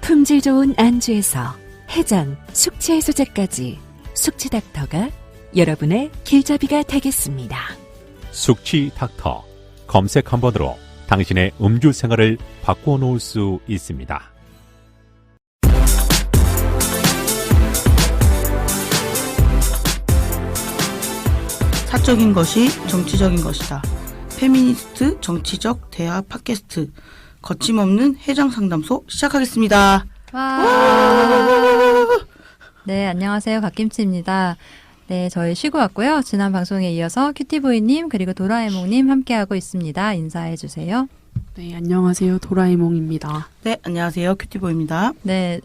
품질 좋은 안주에서 해장, 숙취 해소제까지 숙취닥터가 여러분의 길잡이가 되겠습니다. 숙취닥터 검색 한 번으로 당신의 음주 생활을 바꾸어 놓을 수 있습니다. 사적인 것이 정치적인 것이다. 페미니스트 정치적 대화 팟캐스트 거침없는 해장 상담소 시작하겠습니다. 와. 네, 안녕하세요. 갓김치입니다. 네, 저희 쉬고 왔고요. 지난 방송에 이어서 큐티보이님 그리고 도라에몽님 함께하고 있습니다. 인사해 주세요. 네, 안녕하세요. 도라에몽입니다. 네, 안녕하세요. 큐티보입니다. 네,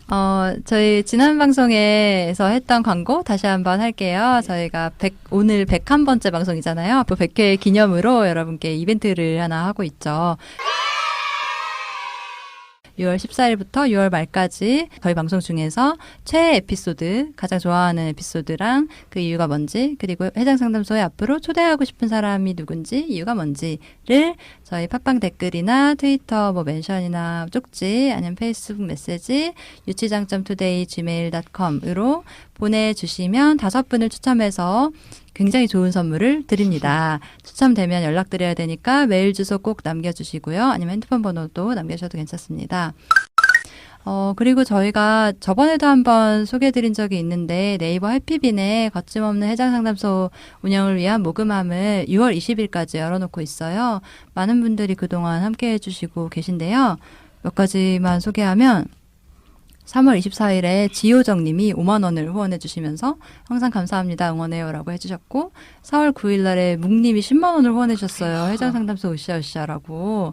저희 지난 방송에서 했던 광고 다시 한번 할게요. 저희가 오늘 101번째 방송이잖아요. 앞으로 100회 기념으로 여러분께 이벤트를 하나 하고 있죠. 6월 14일부터 6월 말까지 저희 방송 중에서 최애 에피소드, 가장 좋아하는 에피소드랑 그 이유가 뭔지, 그리고 해장상담소에 앞으로 초대하고 싶은 사람이 누군지, 이유가 뭔지를 저희 팟빵 댓글이나 트위터 멘션이나 쪽지, 아니면 페이스북 메시지, 유치장점투데이@gmail.com으로 보내주시면 5분을 추첨해서 굉장히 좋은 선물을 드립니다. 추첨되면 연락드려야 되니까 메일 주소 꼭 남겨주시고요. 아니면 핸드폰 번호도 남겨주셔도 괜찮습니다. 그리고 저희가 저번에도 한번 소개해드린 적이 있는데 네이버 해피빈에 거침없는 해장상담소 운영을 위한 모금함을 6월 20일까지 열어놓고 있어요. 많은 분들이 그동안 함께 해주시고 계신데요. 몇 가지만 소개하면 3월 24일에 지효정 님이 5만 원을 후원해 주시면서 항상 감사합니다. 응원해요 라고 해주셨고 4월 9일 날에 묵 님이 10만 원을 후원해 주셨어요. 해장상담소 으쌰으쌰라고.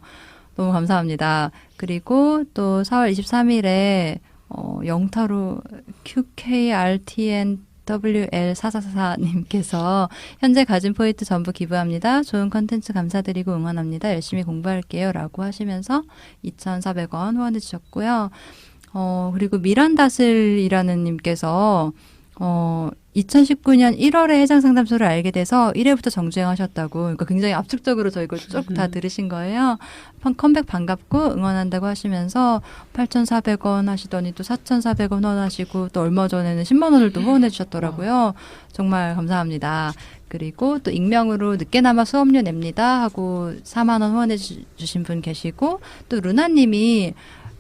너무 감사합니다. 그리고 또 4월 23일에 영타로 QKRTNWL4444님께서 현재 가진 포인트 전부 기부합니다. 좋은 컨텐츠 감사드리고 응원합니다. 열심히 공부할게요 라고 하시면서 2,400원 후원해 주셨고요. 그리고 미란다슬이라는 님께서 2019년 1월에 해장상담소를 알게 돼서 1회부터 정주행하셨다고. 그러니까 굉장히 압축적으로 저희 걸 쭉 다 들으신 거예요. 컴백 반갑고 응원한다고 하시면서 8,400원 하시더니 또 4,400원 후원하시고 또 얼마 전에는 10만 원을 또 후원해 주셨더라고요. 정말 감사합니다. 그리고 또 익명으로 늦게나마 수업료 냅니다 하고 4만 원 후원해 주신 분 계시고 또 루나님이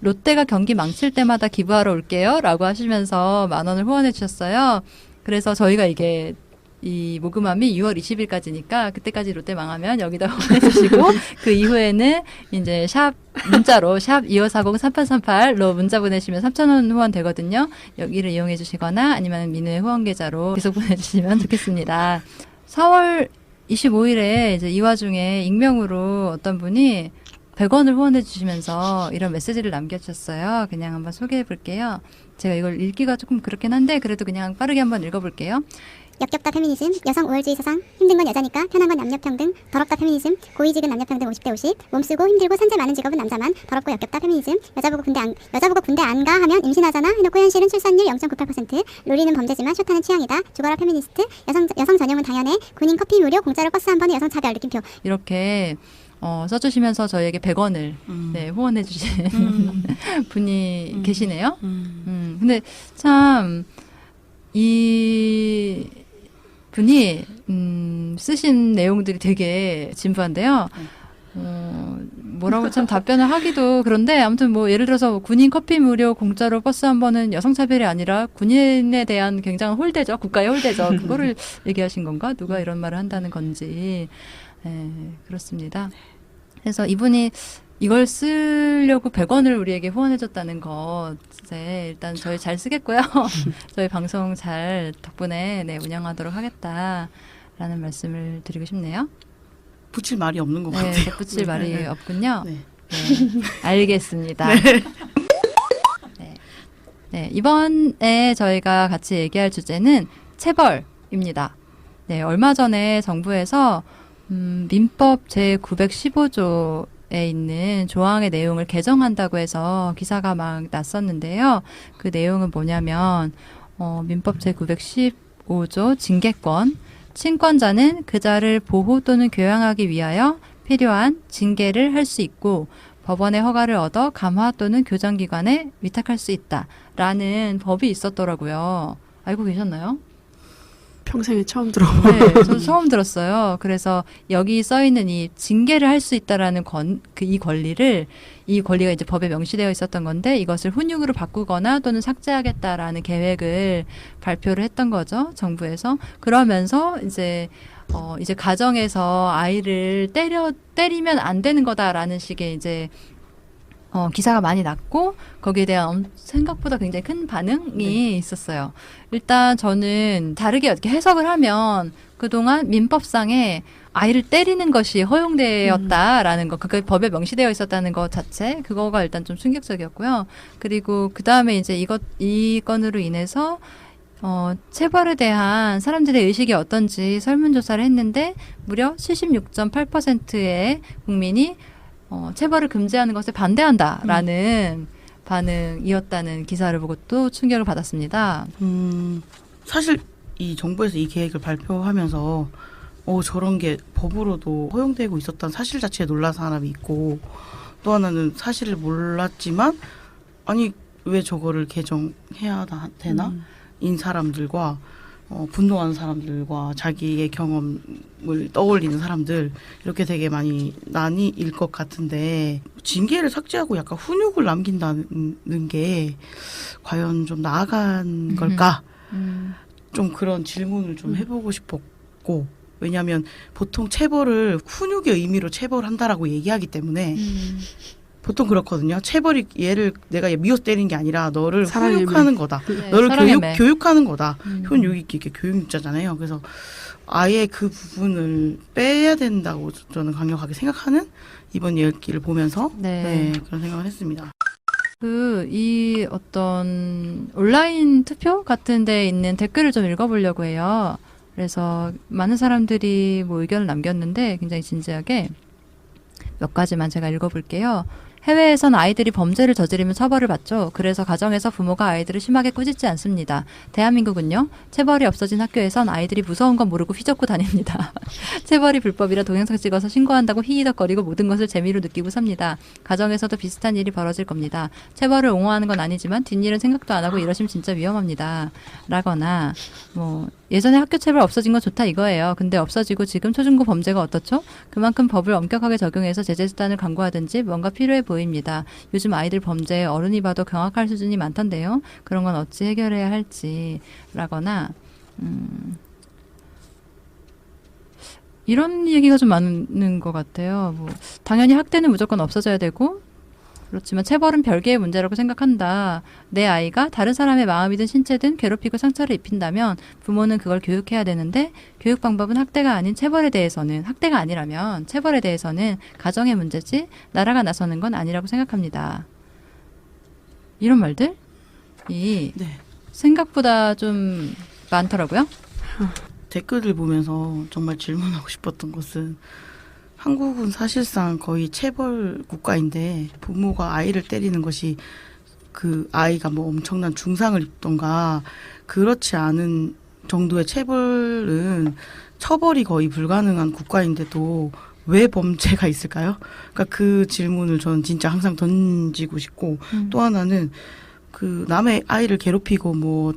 롯데가 경기 망칠 때마다 기부하러 올게요 라고 하시면서 10,000원을 후원해 주셨어요. 그래서 저희가 이게 이 모금함이 6월 20일까지니까 그때까지 롯데 망하면 여기다 후원해 주시고 그 이후에는 이제 문자로 샵 2540-3838로 문자 보내시면 3,000원 후원 되거든요. 여기를 이용해 주시거나 아니면 민우의 후원 계좌로 계속 보내주시면 좋겠습니다. 4월 25일에 이제 이 와중에 익명으로 어떤 분이 100원을 후원해 주시면서 이런 메시지를 남겨주셨어요. 그냥 한번 소개해 볼게요. 제가 이걸 읽기가 조금 그렇긴 한데 그래도 그냥 빠르게 한번 읽어볼게요. 역겹다 페미니즘, 여성 우월주의 사상, 힘든 건 여자니까, 편한 건 남녀평등, 더럽다 페미니즘, 고위직은 남녀평등 50대 50, 몸쓰고 힘들고 산재 많은 직업은 남자만, 더럽고 역겹다 페미니즘, 여자 보고 군대 안 가 하면 임신하잖아 해놓고 현실은 출산율 0.98%, 롤리는 범죄지만 쇼타는 취향이다, 죽어라 페미니스트, 여성 전용은 당연해, 군인 커피 무료, 공짜로 버스 한 번에 여성 차별 느낌표. 이렇게 써주시면서 저희에게 100원을 네, 후원해 주신 분이 계시네요. 근데 참 이 분이 쓰신 내용들이 되게 진부한데요. 뭐라고 참 답변을 하기도 그런데 아무튼 뭐 예를 들어서 군인 커피 무료 공짜로 버스 한 번은 여성차별이 아니라 군인에 대한 굉장한 홀대죠. 국가의 홀대죠. 그거를 얘기하신 건가? 누가 이런 말을 한다는 건지. 네, 그렇습니다. 그래서 이분이 이걸 쓰려고 100원을 우리에게 후원해줬다는 것, 네, 일단 저희 잘 쓰겠고요. 저희 방송 잘 덕분에 네, 운영하도록 하겠다라는 말씀을 드리고 싶네요. 붙일 말이 없는 것 네, 같아요. 덧붙일 말이 없군요. 네. 네, 알겠습니다. 네. 네, 이번에 저희가 같이 얘기할 주제는 체벌입니다. 네, 얼마 전에 정부에서 민법 제915조에 있는 조항의 내용을 개정한다고 해서 기사가 막 났었는데요. 그 내용은 뭐냐면 민법 제915조 징계권, 친권자는 그자를 보호 또는 교양하기 위하여 필요한 징계를 할 수 있고 법원의 허가를 얻어 감화 또는 교정기관에 위탁할 수 있다라는 법이 있었더라고요. 알고 계셨나요? 평생에 처음 들어봐요. 네, 저도 처음 들었어요. 그래서 여기 써 있는 이 징계를 할 수 있다라는 이 권리가 이제 법에 명시되어 있었던 건데 이것을 훈육으로 바꾸거나 또는 삭제하겠다라는 계획을 발표를 했던 거죠, 정부에서. 그러면서 이제 가정에서 아이를 때리면 안 되는 거다라는 식의 이제 기사가 많이 났고 거기에 대한 생각보다 굉장히 큰 반응이 있었어요. 일단 저는 다르게 어떻게 해석을 하면 그동안 민법상에 아이를 때리는 것이 허용되었다라는 거, 그게 법에 명시되어 있었다는 것 자체, 그거가 일단 좀 충격적이었고요. 그리고 그 다음에 이제 이 건으로 인해서 체벌에 대한 사람들의 의식이 어떤지 설문조사를 했는데 무려 76.8%의 국민이 체벌을 금지하는 것에 반대한다라는 반응이었다는 기사를 보고 또 충격을 받았습니다. 사실 이 정부에서 이 계획을 발표하면서 저런 게 법으로도 허용되고 있었다는 사실 자체에 놀란 사람이 있고 또 하나는 사실을 몰랐지만 아니 왜 저거를 개정해야 되나? 인 사람들과 분노하는 사람들과 자기의 경험을 떠올리는 사람들 이렇게 되게 많이 나뉘일 것 같은데 징계를 삭제하고 약간 훈육을 남긴다는 게 과연 좀 나아간 걸까? 좀 그런 질문을 좀 해보고 싶었고 왜냐하면 보통 체벌을 훈육의 의미로 체벌한다라고 얘기하기 때문에 보통 그렇거든요. 체벌이 얘를 내가 미워서 때리는 게 아니라 너를 훈육하는 거다. 네, 너를 사랑의 교육하는 거다. 훈육이 이게 교육육자잖아요. 그래서 아예 그 부분을 빼야 된다고 저는 강력하게 생각하는 이번 얘기를 보면서 네. 그런 생각을 했습니다. 이 어떤 온라인 투표 같은 데 있는 댓글을 좀 읽어보려고 해요. 그래서 많은 사람들이 뭐 의견을 남겼는데 굉장히 진지하게 몇 가지만 제가 읽어볼게요. 해외에선 아이들이 범죄를 저지르면 처벌을 받죠. 그래서 가정에서 부모가 아이들을 심하게 꾸짖지 않습니다. 대한민국은요. 체벌이 없어진 학교에선 아이들이 무서운 건 모르고 휘젓고 다닙니다. 체벌이 불법이라 동영상 찍어서 신고한다고 히히덕거리고 모든 것을 재미로 느끼고 삽니다. 가정에서도 비슷한 일이 벌어질 겁니다. 체벌을 옹호하는 건 아니지만 뒷일은 생각도 안 하고 이러시면 진짜 위험합니다. 라거나 뭐 예전에 학교 체벌 없어진 건 좋다 이거예요. 근데 없어지고 지금 초중고 범죄가 어떻죠? 그만큼 법을 엄격하게 적용해서 제재 수단을 강구하든지 뭔가 필요해 보입니다. 요즘 아이들 범죄에 어른이 봐도 경악할 수준이 많던데요. 그런 건 어찌 해결해야 할지 라거나 이런 얘기가 좀 많은 것 같아요. 뭐 당연히 학대는 무조건 없어져야 되고 그렇지만 체벌은 별개의 문제라고 생각한다. 내 아이가 다른 사람의 마음이든 신체든 괴롭히고 상처를 입힌다면 부모는 그걸 교육해야 되는데 교육 방법은 학대가 아닌 체벌에 대해서는 학대가 아니라면 체벌에 대해서는 가정의 문제지 나라가 나서는 건 아니라고 생각합니다. 이런 말들이 생각보다 좀 많더라고요. 댓글을 보면서 정말 질문하고 싶었던 것은 한국은 사실상 거의 체벌 국가인데 부모가 아이를 때리는 것이 그 아이가 뭐 엄청난 중상을 입던가 그렇지 않은 정도의 체벌은 처벌이 거의 불가능한 국가인데도 왜 범죄가 있을까요? 그러니까 그 질문을 저는 진짜 항상 던지고 싶고 또 하나는 그 남의 아이를 괴롭히고 뭐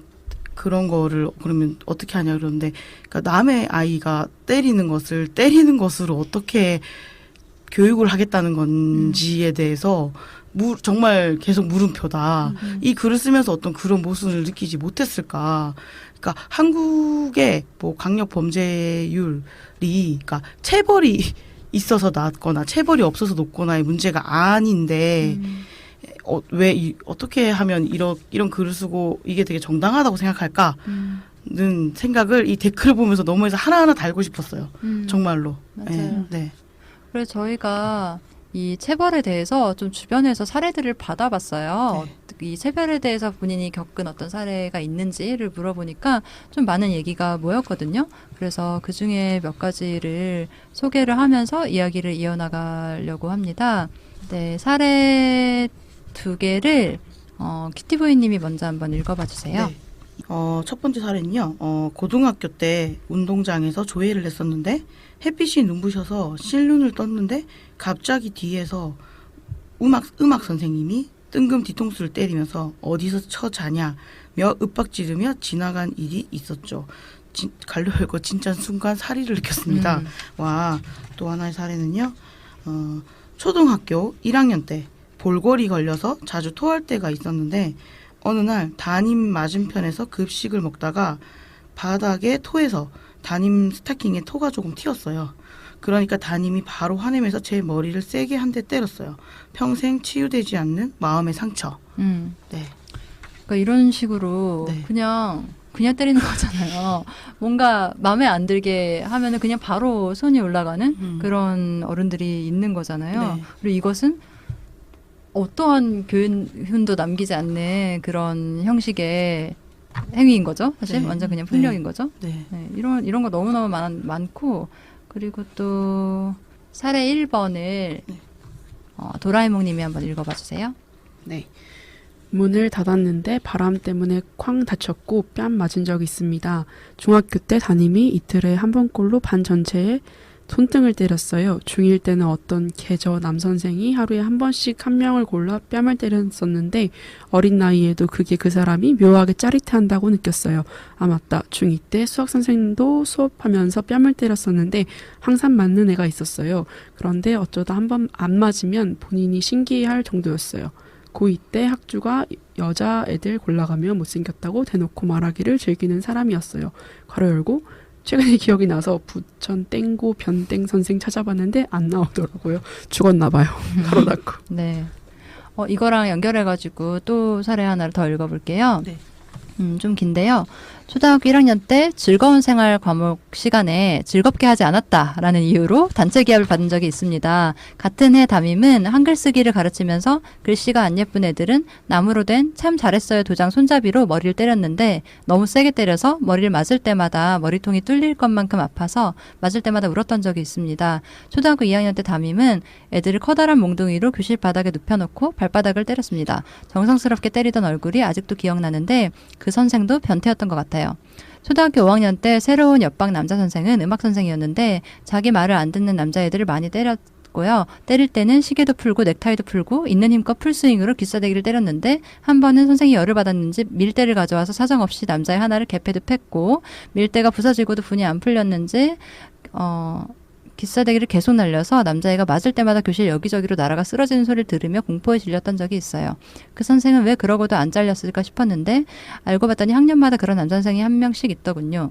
그런 거를 그러면 어떻게 하냐 그러는데 그러니까 남의 아이가 때리는 것으로 어떻게 교육을 하겠다는 건지에 대해서 정말 계속 물음표다. 이 글을 쓰면서 어떤 그런 모순을 느끼지 못했을까. 그러니까 한국의 뭐 강력 범죄율이 그러니까 체벌이 있어서 낮거나 체벌이 없어서 높거나의 문제가 아닌데 어떻게 하면 이런 글을 쓰고 이게 되게 정당하다고 생각할까는 생각을 이 댓글을 보면서 너무해서 하나하나 달고 싶었어요. 정말로. 맞아요. 네. 그래서 저희가 이 체벌에 대해서 좀 주변에서 사례들을 받아봤어요. 이 체벌에 대해서 본인이 겪은 어떤 사례가 있는지를 물어보니까 좀 많은 얘기가 모였거든요. 그래서 그 중에 몇 가지를 소개를 하면서 이야기를 이어나가려고 합니다. 네, 사례 2개를 키티보이님이 먼저 한번 읽어봐 주세요. 네. 첫 번째 사례는요. 고등학교 때 운동장에서 조회를 했었는데 햇빛이 눈부셔서 실눈을 떴는데 갑자기 뒤에서 음악 선생님이 뜬금 뒤통수를 때리면서 어디서 처자냐며 윽박지르며 지나간 일이 있었죠. 갈려 열고 진짜 순간 사리를 느꼈습니다. 와, 또 하나의 사례는요. 초등학교 1학년 때 볼골이 걸려서 자주 토할 때가 있었는데 어느 날 담임 맞은편에서 급식을 먹다가 바닥에 토해서 담임 스타킹에 토가 조금 튀었어요. 그러니까 담임이 바로 화내면서 제 머리를 세게 한 대 때렸어요. 평생 치유되지 않는 마음의 상처. 네. 그러니까 이런 식으로 네. 그냥 때리는 거잖아요. 뭔가 마음에 안 들게 하면은 그냥 바로 손이 올라가는 그런 어른들이 있는 거잖아요. 네. 그리고 이것은 어떠한 교훈도 남기지 않는 그런 형식의 행위인 거죠. 사실 네. 완전 그냥 폭력인 거죠. 네. 네, 이런 거 너무너무 많고 그리고 또 사례 1번을 도라에몽 님이 한번 읽어봐 주세요. 네. 문을 닫았는데 바람 때문에 쾅 다쳤고 뺨 맞은 적이 있습니다. 중학교 때 담임이 이틀에 한 번꼴로 반 전체에 손등을 때렸어요. 중1 때는 어떤 계저 남선생이 하루에 한 번씩 한 명을 골라 뺨을 때렸었는데 어린 나이에도 그게 그 사람이 묘하게 짜릿해한다고 느꼈어요. 아 맞다. 중2 때 수학선생님도 수업하면서 뺨을 때렸었는데 항상 맞는 애가 있었어요. 그런데 어쩌다 한 번 안 맞으면 본인이 신기해할 정도였어요. 고2 때 학주가 여자애들 골라가며 못생겼다고 대놓고 말하기를 즐기는 사람이었어요. 괄호 열고 최근에 기억이 나서 부천 땡고 변땡 선생 찾아봤는데 안 나오더라고요. 죽었나 봐요. 가로 닫고. 네. 이거랑 연결해가지고 또 사례 하나를 더 읽어볼게요. 네. 좀 긴데요. 초등학교 1학년 때 즐거운 생활 과목 시간에 즐겁게 하지 않았다라는 이유로 단체 기합을 받은 적이 있습니다. 같은 해 담임은 한글 쓰기를 가르치면서 글씨가 안 예쁜 애들은 나무로 된 참 잘했어요 도장 손잡이로 머리를 때렸는데 너무 세게 때려서 머리를 맞을 때마다 머리통이 뚫릴 것만큼 아파서 맞을 때마다 울었던 적이 있습니다. 초등학교 2학년 때 담임은 애들을 커다란 몽둥이로 교실 바닥에 눕혀놓고 발바닥을 때렸습니다. 정성스럽게 때리던 얼굴이 아직도 기억나는데 그 선생도 변태였던 것 같아요. 초등학교 5학년 때 새로운 옆방 남자 선생은 음악 선생이었는데 자기 말을 안 듣는 남자애들을 많이 때렸고요. 때릴 때는 시계도 풀고 넥타이도 풀고 있는 힘껏 풀스윙으로 귀싸대기를 때렸는데 한 번은 선생이 열을 받았는지 밀대를 가져와서 사정없이 남자애 하나를 개패도 팼고 밀대가 부서지고도 분이 안 풀렸는지 기싸대기를 계속 날려서 남자애가 맞을 때마다 교실 여기저기로 날아가 쓰러지는 소리를 들으며 공포에 질렸던 적이 있어요. 그 선생은 왜 그러고도 안 잘렸을까 싶었는데 알고 봤더니 학년마다 그런 남자 선생이 한 명씩 있더군요.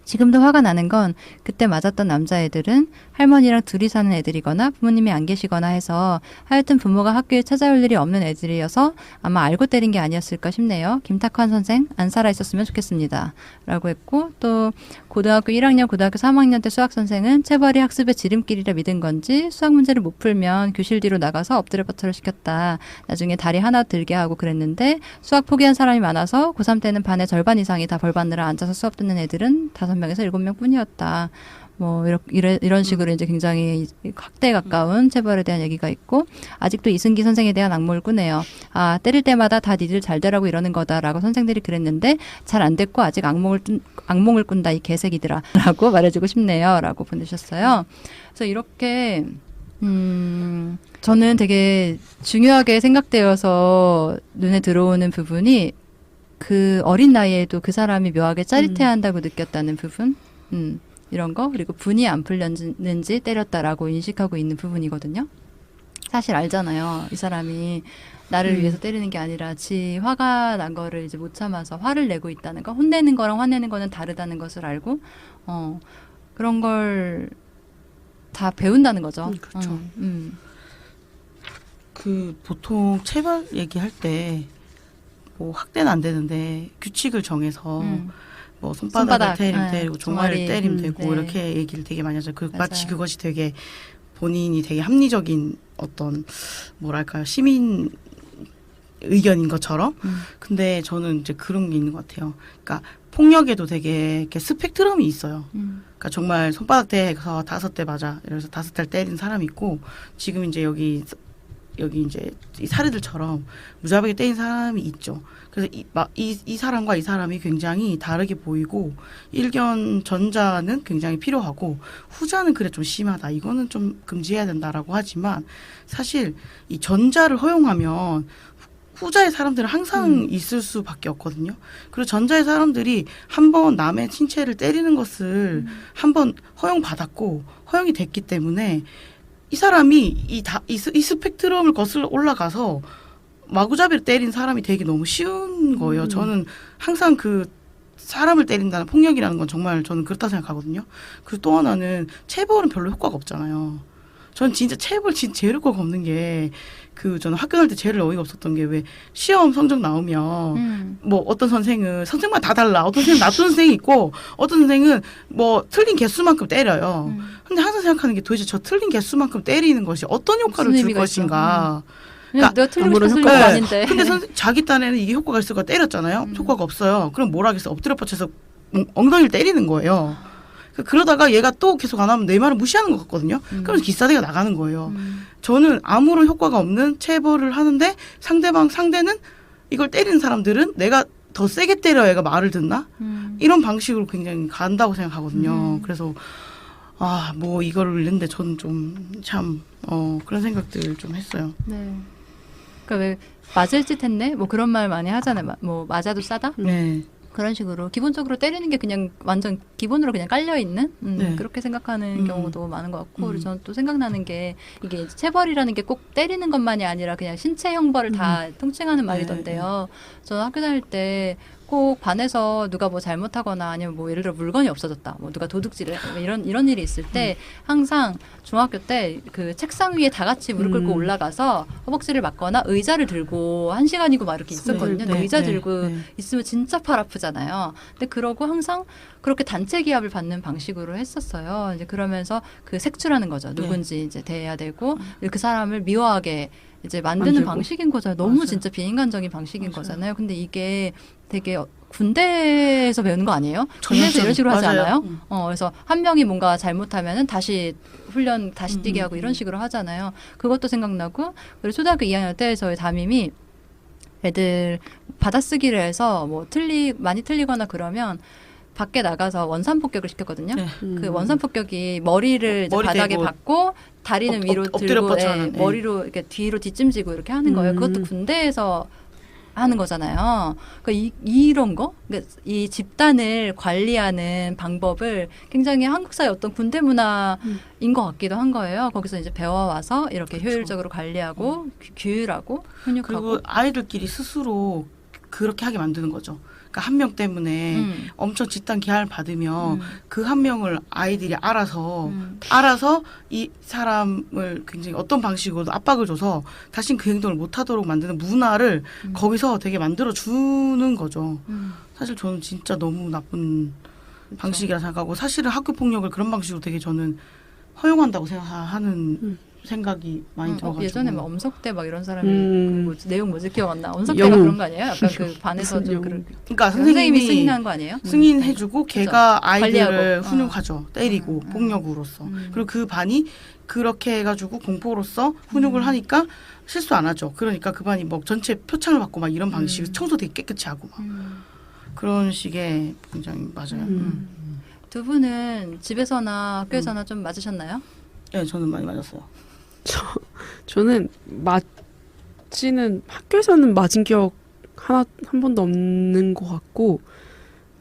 지금도 화가 나는 건 그때 맞았던 남자애들은 할머니랑 둘이 사는 애들이거나 부모님이 안 계시거나 해서 하여튼 부모가 학교에 찾아올 일이 없는 애들이어서 아마 알고 때린 게 아니었을까 싶네요. 김탁환 선생 안 살아있었으면 좋겠습니다. 라고 했고 또 고등학교 1학년, 고등학교 3학년 때 수학 선생은 체벌이 학습의 지름길이라 믿은 건지 수학 문제를 못 풀면 교실 뒤로 나가서 엎드려 뻗쳐를 시켰다. 나중에 다리 하나 들게 하고 그랬는데 수학 포기한 사람이 많아서 고3 때는 반의 절반 이상이 다 벌 받느라 앉아서 수업 듣는 애들은 5명에서 7명 뿐이었다. 뭐 이런 식으로 이제 굉장히 학대에 가까운 체벌에 대한 얘기가 있고 아직도 이승기 선생에 대한 악몽을 꾸네요. 아 때릴 때마다 다 니들 잘 되라고 이러는 거다라고 선생들이 그랬는데 잘 안 됐고 아직 악몽을 꾼다 이 개새끼들아 라고 말해주고 싶네요 라고 보내주셨어요. 그래서 이렇게 저는 되게 중요하게 생각되어서 눈에 들어오는 부분이 그 어린 나이에도 그 사람이 묘하게 짜릿해한다고 느꼈다는 부분 이런 거 그리고 분이 안 풀렸는지 때렸다라고 인식하고 있는 부분이거든요. 사실 알잖아요. 이 사람이 나를 위해서 때리는 게 아니라 지 화가 난 거를 이제 못 참아서 화를 내고 있다는 거. 혼내는 거랑 화내는 거는 다르다는 것을 알고 그런 걸 다 배운다는 거죠. 그렇죠. 그 보통 체벌 얘기할 때 뭐 학대는 안 되는데 규칙을 정해서 뭐 손바닥을 때리면 되고 종아리를 때리면 되고 네. 이렇게 얘기를 되게 많이 하죠. 마치 맞아요. 그것이 되게 본인이 되게 합리적인 어떤 뭐랄까요 시민 의견인 것처럼. 근데 저는 이제 그런 게 있는 것 같아요. 그러니까 폭력에도 되게 이렇게 스펙트럼이 있어요. 그러니까 정말 손바닥 대서 5대 맞아. 이래서 5대를 때린 사람이 있고 지금 이제 여기 여기 이제 이 사례들처럼 무자비하게 때린 사람이 있죠. 그래서 이 사람과 이 사람이 굉장히 다르게 보이고 일견 전자는 굉장히 필요하고 후자는 그래 좀 심하다. 이거는 좀 금지해야 된다라고 하지만 사실 이 전자를 허용하면 후자의 사람들은 항상 있을 수밖에 없거든요. 그리고 전자의 사람들이 한번 남의 신체를 때리는 것을 한번 허용받았고 허용이 됐기 때문에 이 사람이 이 스펙트럼을 거슬러 올라가서 마구잡이를 때린 사람이 되게 너무 쉬운 거예요. 저는 항상 그 사람을 때린다는 폭력이라는 건 정말 저는 그렇다 생각하거든요. 그리고 또 하나는 체벌은 별로 효과가 없잖아요. 전 진짜 체벌 진짜 제일 효과가 없는 게 저는 학교 다닐 때 제일 어이가 없었던 게 왜 시험 성적 나오면 뭐 어떤 선생만 다 달라. 어떤 선생은 나쁜 선생이 있고 어떤 선생은 뭐 틀린 개수만큼 때려요. 근데 항상 생각하는 게 도대체 저 틀린 개수만큼 때리는 것이 어떤 효과를 줄 것인가. 그러니까 내가 틀리고 싶어서 효과가 거 아닌데. 근데 자기 딴에는 이게 효과가 있을까 때렸잖아요. 효과가 없어요. 그럼 뭘 하겠어. 엎드려 뻗쳐서 엉덩이를 때리는 거예요. 그러다가 얘가 또 계속 안 하면 내 말을 무시하는 것 같거든요. 그러면서 기싸대가 나가는 거예요. 저는 아무런 효과가 없는 체벌을 하는데 상대는 이걸 때리는 사람들은 내가 더 세게 때려야 얘가 말을 듣나? 이런 방식으로 굉장히 간다고 생각하거든요. 그래서 뭐 이거를 읽는데 저는 좀 참 그런 생각들 좀 했어요. 네. 그러니까 왜 맞을 짓 했네? 뭐 그런 말 많이 하잖아요. 뭐 맞아도 싸다? 네. 그런 식으로 기본적으로 때리는 게 그냥 완전 기본으로 그냥 깔려 있는 네. 그렇게 생각하는 경우도 많은 것 같고 그리고 저는 또 생각나는 게 이게 이제 체벌이라는 게 꼭 때리는 것만이 아니라 그냥 신체 형벌을 다 통칭하는 말이던데요. 저는 학교 다닐 때 꼭 반에서 누가 뭐 잘못하거나 아니면 뭐 예를 들어 물건이 없어졌다, 뭐 누가 도둑질을 해, 이런 일이 있을 때 항상 중학교 때 그 책상 위에 다 같이 무릎 꿇고 올라가서 허벅지를 맞거나 의자를 들고 1시간이고 막 이렇게 있었거든요. 근데 의자 들고 있으면 진짜 팔 아프잖아요. 근데 그러고 항상 그렇게 단체 기합을 받는 방식으로 했었어요. 이제 그러면서 그 색출하는 거죠. 누군지 이제 대해야 되고 그 사람을 미워하게 이제 만드는 방식인 거잖아요. 너무 맞아요. 진짜 비인간적인 방식인 거잖아요. 근데 이게 되게 군대에서 배우는 거 아니에요? 군대에서 이런 식으로 하지 맞아요. 않아요? 그래서 한 명이 뭔가 잘못하면은 다시 훈련 다시 뛰게 하고 이런 식으로 하잖아요. 그것도 생각나고 그리고 초등학교 2학년 때 저희 담임이 애들 받아쓰기를 해서 뭐 많이 틀리거나 그러면 밖에 나가서 원산 폭격을 시켰거든요. 네. 그 원산 폭격이 머리를 이제 머리 바닥에 대고 박고 다리는 위로 엎드려 들고 뻗쳐는, 네. 머리로 이렇게 뒤로 뒷짐지고 이렇게 하는 거예요. 그것도 군대에서 하는 거잖아요. 그러니까 이런 거, 그러니까 이 집단을 관리하는 방법을 굉장히 한국 사회 어떤 군대 문화인 것 같기도 한 거예요. 거기서 이제 배워와서 이렇게 효율적으로 관리하고 규율하고 훈육하고. 그리고 아이들끼리 스스로 그렇게 하게 만드는 거죠. 그러니까 한 명 때문에 엄청 집단 기한을 받으면 그 한 명을 아이들이 알아서 이 사람을 굉장히 어떤 방식으로도 압박을 줘서 다신 그 행동을 못하도록 만드는 문화를 거기서 되게 만들어주는 거죠. 사실 저는 진짜 너무 나쁜 방식이라 생각하고 사실은 학교 폭력을 그런 방식으로 되게 저는 허용한다고 생각하는 생각이 많이 들어가지고 예전에 막 엄석대 막 이런 사람이 그 내용 뭐지 기억 안 나? 엄석대가 그런 거 아니에요? 약간 그 반에서 좀 그러니까 선생님이 승인한 거 아니에요? 승인해주고 걔가 아이들을 관리하고. 훈육하죠. 때리고 폭력으로서. 그리고 그 반이 그렇게 해가지고 공포로서 훈육을 하니까 실수 안 하죠. 그러니까 그 반이 뭐 전체 표창을 받고 막 이런 방식으로 청소 되게 깨끗이 하고 막 그런 식의 굉장히 맞아요. 두 분은 집에서나 학교에서나 좀 맞으셨나요? 네, 저는 많이 맞았어요. 저는 학교에서는 맞은 기억 한 번도 없는 것 같고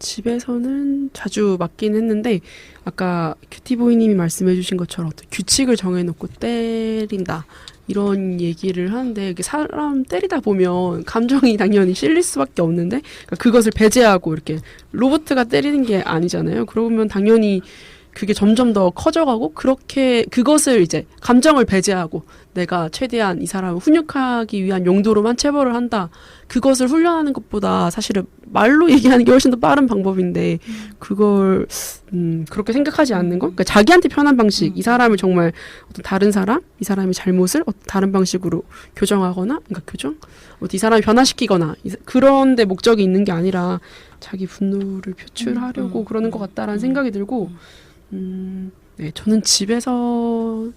집에서는 자주 맞긴 했는데 아까 큐티보이님이 말씀해주신 것처럼 어떤 규칙을 정해놓고 때린다 이런 얘기를 하는데 이게 사람 때리다 보면 감정이 당연히 실릴 수밖에 없는데 그러니까 그것을 배제하고 이렇게 로봇가 때리는 게 아니잖아요. 그러면 당연히 그게 점점 더 커져가고 그것을 이제 감정을 배제하고 내가 최대한 이 사람을 훈육하기 위한 용도로만 체벌을 한다. 그것을 훈련하는 것보다 사실은 말로 얘기하는 게 훨씬 더 빠른 방법인데 그걸 그렇게 생각하지 않는 거. 그러니까 자기한테 편한 방식. 이 사람을 정말 어떤 다른 사람, 이 사람의 잘못을 어떤 다른 방식으로 교정하거나, 그러니까 이 사람을 변화시키거나 그런 데 목적이 있는 게 아니라 자기 분노를 표출하려고 그러는 것 같다라는 생각이 들고. 네, 저는 집에서는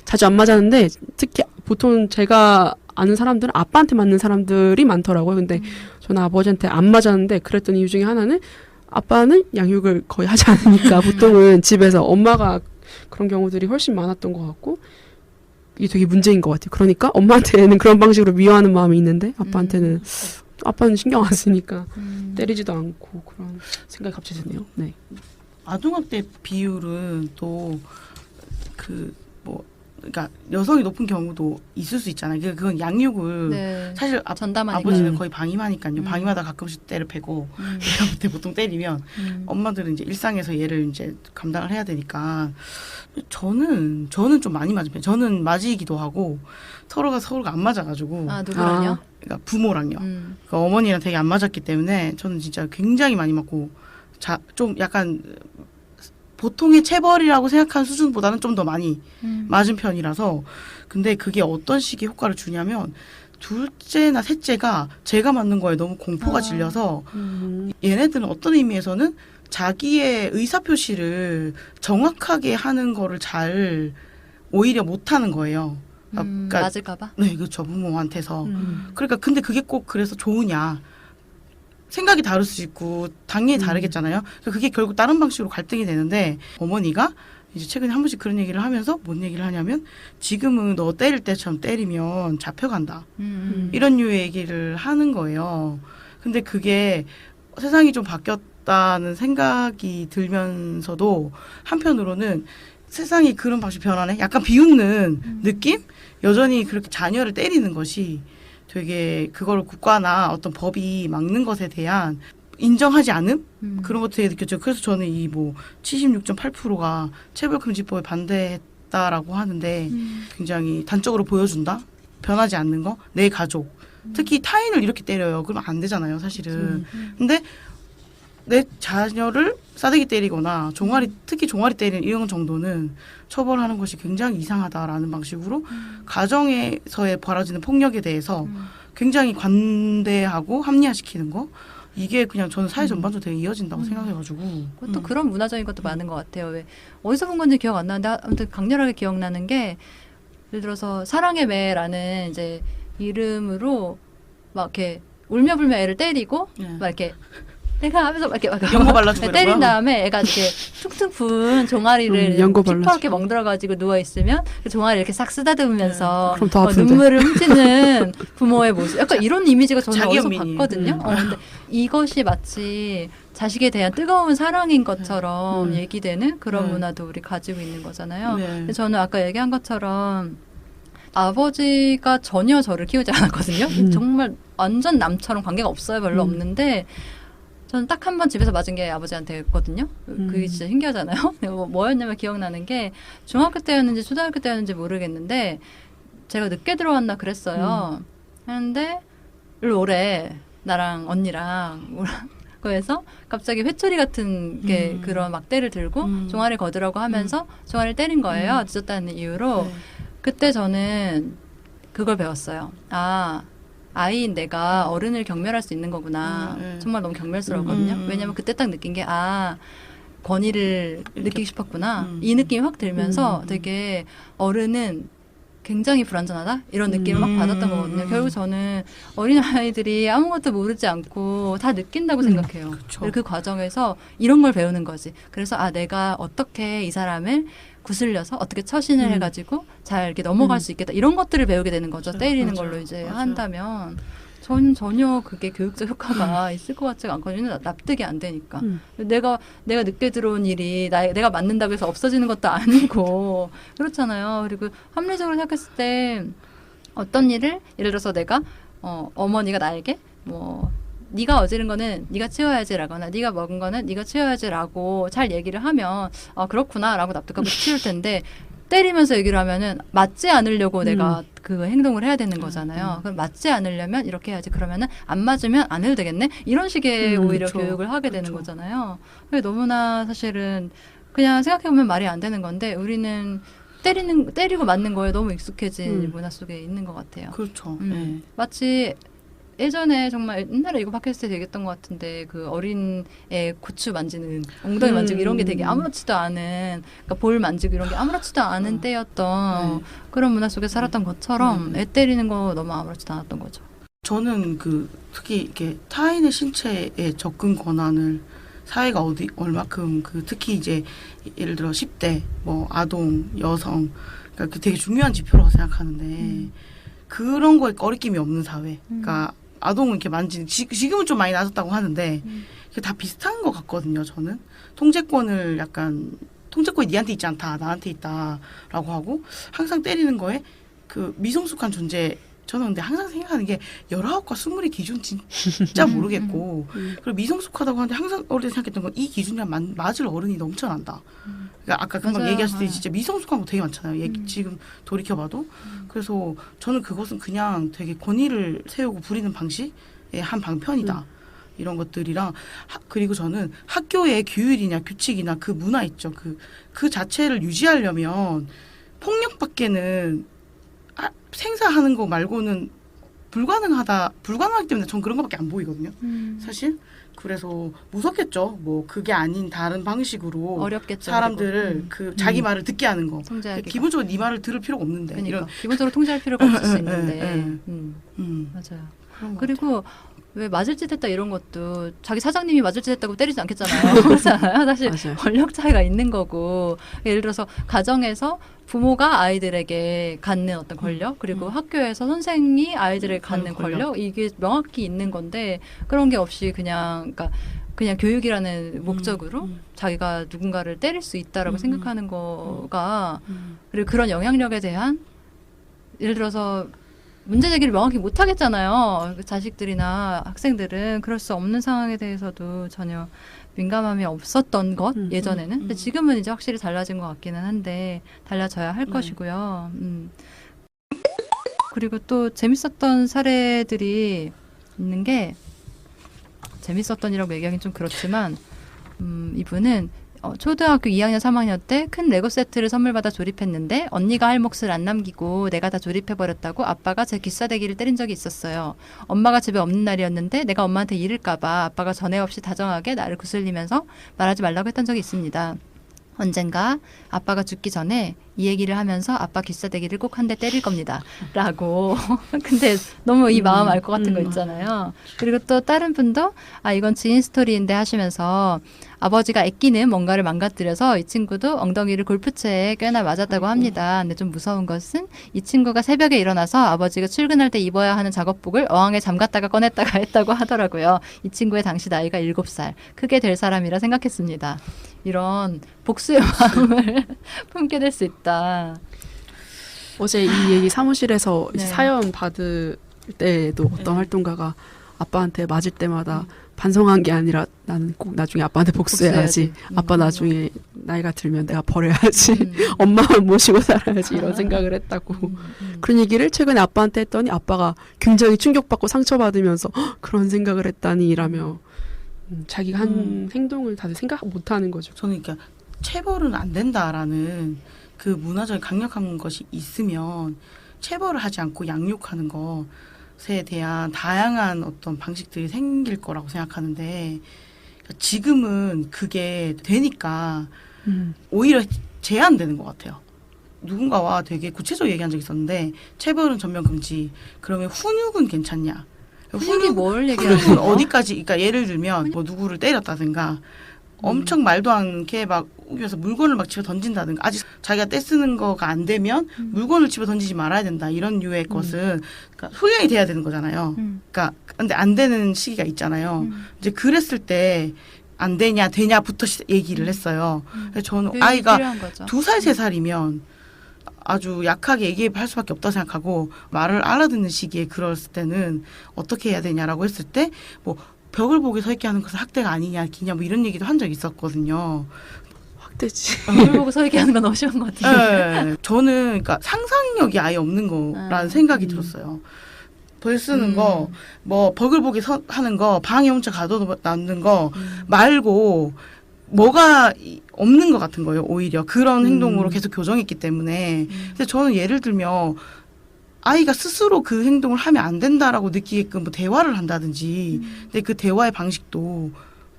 자주 안 맞았는데 특히 보통 제가 아는 사람들은 아빠한테 맞는 사람들이 많더라고요. 근데 저는 아버지한테 안 맞았는데 그랬던 이유 중에 하나는 아빠는 양육을 거의 하지 않으니까 보통은 집에서 엄마가 그런 경우들이 훨씬 많았던 것 같고 이게 되게 문제인 것 같아요. 그러니까 엄마한테는 그런 방식으로 미워하는 마음이 있는데 아빠한테는 아빠는 신경 안 쓰니까 때리지도 않고 그런 생각이 갑자기 드네요. 네. 아동학대 비율은 또 그러니까 여성이 높은 경우도 있을 수 있잖아요. 그건 양육을 네. 사실 전담하니까. 아버지는 거의 방임하니까요. 방임하다 가끔씩 때를 패고 얘가 그때 보통 때리면 엄마들은 이제 일상에서 얘를 이제 감당을 해야 되니까 저는 좀 많이 맞은 편이에요. 저는 맞이기도 하고 서로가 안 맞아가지고 아, 누구랑요? 그러니까 부모랑요. 그러니까 어머니랑 되게 안 맞았기 때문에 저는 진짜 굉장히 많이 맞고 좀 약간 보통의 체벌이라고 생각하는 수준보다는 좀 더 많이 맞은 편이라서 근데 그게 어떤 식의 효과를 주냐면 둘째나 셋째가 제가 맞는 거에 너무 공포가 질려서 얘네들은 어떤 의미에서는 자기의 의사표시를 정확하게 하는 거를 잘 오히려 못하는 거예요. 그러니까 맞을까봐? 네, 그렇죠. 부모한테서. 그러니까 근데 그게 꼭 그래서 좋으냐. 생각이 다를 수 있고 당연히 다르겠잖아요. 그게 결국 다른 방식으로 갈등이 되는데 어머니가 이제 최근에 한 번씩 그런 얘기를 하면서 뭔 얘기를 하냐면 지금은 너 때릴 때처럼 때리면 잡혀간다. 이런 류의 얘기를 하는 거예요. 근데 그게 세상이 좀 바뀌었다는 생각이 들면서도 한편으로는 세상이 그런 방식 변화네? 약간 비웃는 느낌? 여전히 그렇게 자녀를 때리는 것이 되게 그걸 국가나 어떤 법이 막는 것에 대한 인정하지 않음? 그런 것도 되게 느꼈죠. 그래서 저는 이 76.8%가 체벌금지법에 반대했다라고 하는데 굉장히 단적으로 보여준다? 변하지 않는 거? 내 가족. 특히 타인을 이렇게 때려요. 그러면 안 되잖아요, 사실은. 근데 내 자녀를 싸대기 때리거나 특히 종아리 때리는 이런 정도는 처벌하는 것이 굉장히 이상하다라는 방식으로 가정에서의 벌어지는 폭력에 대해서 굉장히 관대하고 합리화시키는 거 이게 그냥 저는 사회 전반적으로 되게 이어진다고 생각해가지고 또 그런 문화적인 것도 많은 것 같아요. 왜 어디서 본 건지 기억 안 나는데 아무튼 강렬하게 기억나는 게 예를 들어서 사랑의 매라는 이제 이름으로 막 이렇게 울며불며 애를 때리고 막 이렇게 내가 하면서 막 이렇게 연고 발라주고 때린 다음에 애가 이렇게 퉁퉁 부은 종아리를 연고 시퍼렇게 멍들어가지고 누워 있으면 그 종아리 이렇게 싹 쓰다듬으면서 그럼 더 아픈데. 눈물을 훔치는 부모의 모습. 약간 이런 이미지가 저는 자기 어디서 연민이. 봤거든요. 근데 이것이 마치 자식에 대한 뜨거운 사랑인 것처럼 얘기되는 그런 문화도 우리 가지고 있는 거잖아요. 근데 저는 아까 얘기한 것처럼 아버지가 전혀 저를 키우지 않았거든요. 정말 완전 남처럼 관계가 없어요. 별로 없는데 저는 딱 한 번 집에서 맞은 게 아버지한테였거든요. 그게 진짜 신기하잖아요. 뭐였냐면 기억나는 게 중학교 때였는지 초등학교 때였는지 모르겠는데 제가 늦게 들어왔나 그랬어요. 하는데 올해 나랑 언니랑 그래서 갑자기 회초리 같은 게 그런 막대를 들고 종아리 거두라고 하면서 종아리를 때린 거예요. 늦었다는 이유로. 그때 저는 그걸 배웠어요. 아이인 내가 어른을 경멸할 수 있는 거구나. 정말 너무 경멸스러웠거든요. 왜냐면 그때 딱 느낀 게 권위를 느끼고 싶었구나. 이 느낌이 확 들면서 되게 어른은 굉장히 불완전하다? 이런 느낌을 막 받았던 거거든요. 결국 저는 어린아이들이 아무것도 모르지 않고 다 느낀다고 생각해요. 그 과정에서 이런 걸 배우는 거지. 그래서 내가 어떻게 이 사람을 구슬려서 어떻게 처신을 해가지고 잘 이렇게 넘어갈 수 있겠다. 이런 것들을 배우게 되는 거죠. 때리는 걸로 이제 한다면. 저는 전혀 그게 교육적 효과가 있을 것 같지가 않거든요. 납득이 안 되니까. 내가 늦게 들어온 일이 내가 맞는다고 해서 없어지는 것도 아니고 그렇잖아요. 그리고 합리적으로 생각했을 때 어떤 일을 예를 들어서 내가 어머니가 나에게 네가 어지른 거는 네가 치워야지라거나 네가 먹은 거는 네가 치워야지라고 잘 얘기를 하면 그렇구나라고 납득하고 치울 텐데 때리면서 얘기를 하면은 맞지 않으려고 내가 그 행동을 해야 되는 거잖아요. 그럼 맞지 않으려면 이렇게 해야지. 그러면은 안 맞으면 안 해도 되겠네. 이런 식의 오히려 교육을 하게 되는 거잖아요. 그게 너무나 사실은 그냥 생각해보면 말이 안 되는 건데 우리는 때리고 맞는 거에 너무 익숙해진 문화 속에 있는 것 같아요. 그렇죠. 마치 예전에 정말 옛날에 이거 팟캐스트에 얘기했던 것 같은데 그 어린 애 고추 만지는 엉덩이 만지고 이런 게 되게 아무렇지도 않은 그러니까 볼 만지고 이런 게 아무렇지도 않은 때였던 네. 그런 문화 속에 살았던 것처럼 애 때리는 거 너무 아무렇지도 않았던 거죠. 저는 특히 이렇게 타인의 신체에 접근 권한을 사회가 얼마큼 특히 이제 예를 들어 10대 뭐 아동 여성 그러니까 되게 중요한 지표라고 생각하는데 그런 거에 꺼리낌이 없는 사회. 그러니까 아동은 이렇게 만지는 지금은 좀 많이 낮았다고 하는데 그게 다 비슷한 것 같거든요. 저는 통제권이 니한테 있지 않다 나한테 있다라고 하고 항상 때리는 거에 그 미성숙한 존재. 저는 근데 항상 생각하는 게 19과 20의 기준 진짜 모르겠고 그리고 미성숙하다고 하는데 항상 어릴 때 생각했던 건 이 기준이랑 맞을 어른이 넘쳐난다. 그러니까 아까 금방 맞아요. 얘기하실 때 진짜 미성숙한 거 되게 많잖아요. 지금 돌이켜봐도. 그래서 저는 그것은 그냥 되게 권위를 세우고 부리는 방식의 한 방편이다. 이런 것들이랑 그리고 저는 학교의 규율이나 규칙이나 그 문화 있죠. 그 자체를 유지하려면 폭력밖에는 생사하는 거 말고는 불가능하기 때문에 전 그런 거밖에 안 보이거든요. 사실 그래서 무섭겠죠. 뭐 그게 아닌 다른 방식으로 어렵겠죠. 사람들을 자기 말을 듣게 하는 거. 통제하기가. 기본적으로 네 말을 들을 필요가 없는데. 그러니까 이런 기본적으로 통제할 필요가 없을 수 있는데. 맞아요. 그런 것 그리고 왜 맞을 짓 했다 이런 것도 자기 사장님이 맞을 짓 했다고 때리지 않겠잖아요. 그렇잖아요. 사실 맞아요. 권력 차이가 있는 거고 예를 들어서 가정에서 부모가 아이들에게 갖는 어떤 권력 그리고 학교에서 선생이 아이들에게 갖는 권력 이게 명확히 있는 건데 그런 게 없이 그냥 교육이라는 목적으로 자기가 누군가를 때릴 수 있다라고 생각하는 거가 그리고 그런 영향력에 대한 예를 들어서 문제 제기를 명확히 못 하겠잖아요. 자식들이나 학생들은 그럴 수 없는 상황에 대해서도 전혀 민감함이 없었던 것 예전에는. 근데 지금은 이제 확실히 달라진 것 같기는 한데 달라져야 할 것이고요. 그리고 또 재밌었던 사례들이 있는 게 재밌었던이라고 얘기하기는 좀 그렇지만 이분은 초등학교 2학년 3학년 때 큰 레고 세트를 선물 받아 조립했는데 언니가 할 몫을 안 남기고 내가 다 조립해버렸다고 아빠가 제 귀싸대기를 때린 적이 있었어요. 엄마가 집에 없는 날이었는데 내가 엄마한테 이를까 봐 아빠가 전에 없이 다정하게 나를 구슬리면서 말하지 말라고 했던 적이 있습니다. 언젠가 아빠가 죽기 전에 이 얘기를 하면서 아빠 귀싸대기를 꼭 한 대 때릴 겁니다. 라고. 근데 너무 이 마음 알 것 같은 거 있잖아요. 그리고 또 다른 분도 이건 지인 스토리인데 하시면서 아버지가 아끼는 뭔가를 망가뜨려서 이 친구도 엉덩이를 골프채에 꽤나 맞았다고 합니다. 근데 좀 무서운 것은 이 친구가 새벽에 일어나서 아버지가 출근할 때 입어야 하는 작업복을 어항에 잠갔다가 꺼냈다가 했다고 하더라고요. 이 친구의 당시 나이가 7살. 크게 될 사람이라 생각했습니다. 이런 복수의 마음을 품게 될 수 있다. 어제 이 얘기 사무실에서 네. 사연 받을 때에도 어떤 활동가가 아빠한테 맞을 때마다 반성한 게 아니라 나는 꼭 나중에 아빠한테 복수해야지. 아빠 나중에 나이가 들면 내가 버려야지. 엄마만 모시고 살아야지. 이런 생각을 했다고. 그런 얘기를 최근에 아빠한테 했더니 아빠가 굉장히 충격받고 상처받으면서 그런 생각을 했다니 이라며 자기가 한 행동을 다들 생각 못하는 거죠. 저는 그러니까 체벌은 안 된다라는 그 문화적인 강력한 것이 있으면 체벌을 하지 않고 양육하는 것에 대한 다양한 어떤 방식들이 생길 거라고 생각하는데 지금은 그게 되니까 오히려 제한되는 것 같아요. 누군가와 되게 구체적으로 얘기한 적이 있었는데 체벌은 전면 금지. 그러면 훈육은 괜찮냐? 훈육이 뭘 얘기하는 훈육은 거예요? 어디까지? 그러니까 예를 들면 뭐 누구를 때렸다든가 엄청 말도 않게 막 우겨서 물건을 막 집어 던진다든가 아직 자기가 떼쓰는 거가 안 되면 물건을 집어 던지지 말아야 된다 이런 류의 것은 그러니까 훈련이 돼야 되는 거잖아요. 그러니까 근데 안 되는 시기가 있잖아요. 이제 그랬을 때 안 되냐 되냐부터 얘기를 했어요. 그래서 저는 아이가 2살 3살이면 아주 약하게 얘기할 수밖에 없다고 생각하고 말을 알아듣는 시기에 그랬을 때는 어떻게 해야 되냐라고 했을 때 뭐 벽을 보게 서 있게 하는 것은 학대가 아니냐 기냐 뭐 이런 얘기도 한 적이 있었거든요. 확대지. 벽을 보고 서 얘기하는 건 너무 심한 것 같아요. 네. 저는 그러니까 상상력이 아예 없는 거라는 생각이 들었어요. 벌 쓰는 거, 뭐 벽을 보게 하는 거, 방에 혼자 가둬놓는 거 말고 뭐가 없는 것 같은 거예요. 오히려 그런 행동으로 계속 교정했기 때문에. 근데 저는 예를 들면 아이가 스스로 그 행동을 하면 안 된다라고 느끼게끔 뭐 대화를 한다든지 근데 그 대화의 방식도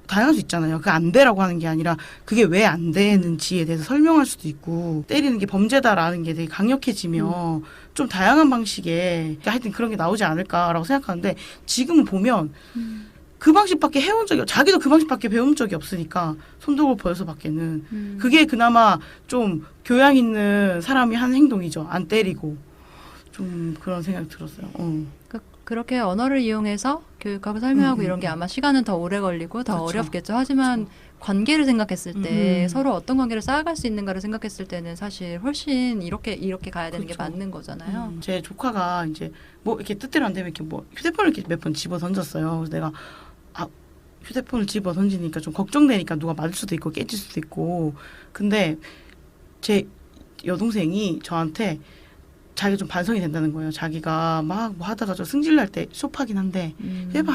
다양할 수 있잖아요. 그게 안 되라고 하는 게 아니라 그게 왜 안 되는지에 대해서 설명할 수도 있고 때리는 게 범죄다라는 게 되게 강력해지면 좀 다양한 방식의 하여튼 그런 게 나오지 않을까라고 생각하는데 지금은 보면 그 방식밖에 해온 적이 자기도 그 방식밖에 배운 적이 없으니까 손들고 보여서밖에는 그게 그나마 좀 교양 있는 사람이 하는 행동이죠. 안 때리고 좀 그런 생각이 들었어요. 그렇게 언어를 이용해서 교육하고 설명하고 이런 게 아마 시간은 더 오래 걸리고 더 그렇죠. 어렵겠죠. 하지만 관계를 생각했을 때 서로 어떤 관계를 쌓아갈 수 있는가를 생각했을 때는 사실 훨씬 이렇게 가야 되는 게 그렇죠. 맞는 거잖아요. 제 조카가 이제 뭐 이렇게 뜻대로 안 되면 이렇게 뭐 휴대폰을 이렇게 몇 번 집어 던졌어요. 그래서 내가 휴대폰을 집어 던지니까 좀 걱정되니까 누가 맞을 수도 있고 깨질 수도 있고. 근데 제 여동생이 저한테 자기가 좀 반성이 된다는 거예요. 자기가 막 뭐 하다가 좀 승질날 때 쇼파긴 한데 해봐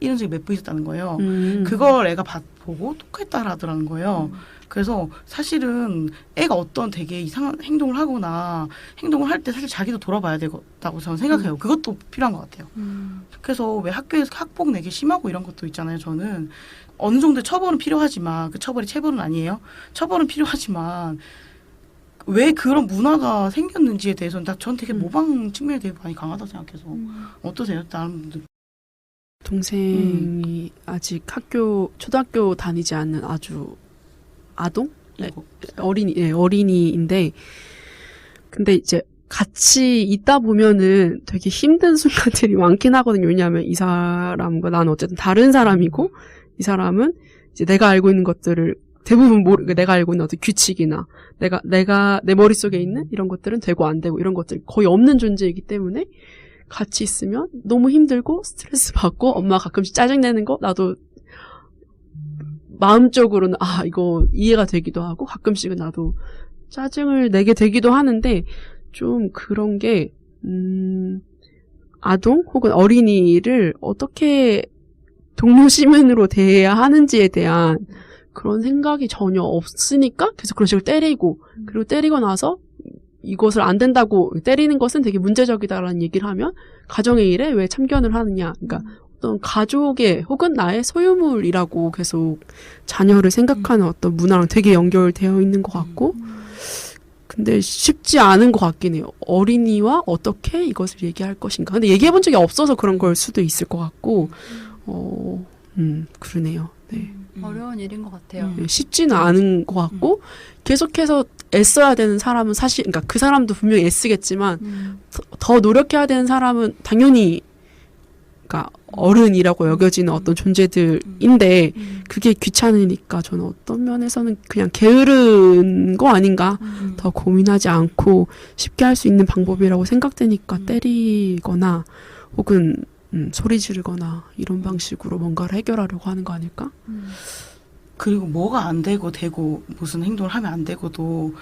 이런 적이 몇 번 있었다는 거예요. 그걸 애가 보고 똑같이 따라하더라는 거예요. 그래서 사실은 애가 어떤 되게 이상한 행동을 하거나 행동을 할 때 사실 자기도 돌아봐야 되겠다고 저는 생각해요. 그것도 필요한 것 같아요. 그래서 왜 학교에서 학폭 내기 심하고 이런 것도 있잖아요. 저는 어느 정도 처벌은 필요하지만 그 처벌이 체벌은 아니에요. 처벌은 필요하지만 왜 그런 문화가 생겼는지에 대해서는 전 되게 모방 측면이 되게 많이 강하다고 생각해서 어떠세요? 다른 분들? 동생이 아직 초등학교 다니지 않는 아주 아동? 네, 어린이인데 근데 이제 같이 있다 보면은 되게 힘든 순간들이 많긴 하거든요. 왜냐하면 이 사람과 나는 어쨌든 다른 사람이고 이 사람은 이제 내가 알고 있는 것들을 대부분 내가 알고 있는 어떤 규칙이나 내가 내 머릿속에 있는 이런 것들은 되고 안 되고 이런 것들이 거의 없는 존재이기 때문에 같이 있으면 너무 힘들고 스트레스 받고 엄마가 가끔씩 짜증내는 거 나도 마음적으로는 이거 이해가 되기도 하고 가끔씩은 나도 짜증을 내게 되기도 하는데 좀 그런 게 아동 혹은 어린이를 어떻게 동료 시민으로 대해야 하는지에 대한 그런 생각이 전혀 없으니까 계속 그런 식으로 때리고 그리고 때리고 나서 이것을 안 된다고 때리는 것은 되게 문제적이다라는 얘기를 하면 가정의 일에 왜 참견을 하느냐. 그러니까 어떤 가족의 혹은 나의 소유물이라고 계속 자녀를 생각하는 어떤 문화랑 되게 연결되어 있는 것 같고 근데 쉽지 않은 것 같긴 해요. 어린이와 어떻게 이것을 얘기할 것인가. 근데 얘기해 본 적이 없어서 그런 걸 수도 있을 것 같고 그러네요. 네. 어려운 일인 것 같아요. 쉽지는 않은 것 같고 계속해서 애써야 되는 사람은 사실 그러니까 그 사람도 분명히 애쓰겠지만 더 노력해야 되는 사람은 당연히 그러니까 어른이라고 여겨지는 어떤 존재들인데 그게 귀찮으니까 저는 어떤 면에서는 그냥 게으른 거 아닌가 더 고민하지 않고 쉽게 할 수 있는 방법이라고 생각되니까 때리거나 혹은 소리 지르거나 이런 방식으로 뭔가를 해결하려고 하는 거 아닐까? 그리고 뭐가 안 되고 무슨 행동을 하면 안 되고도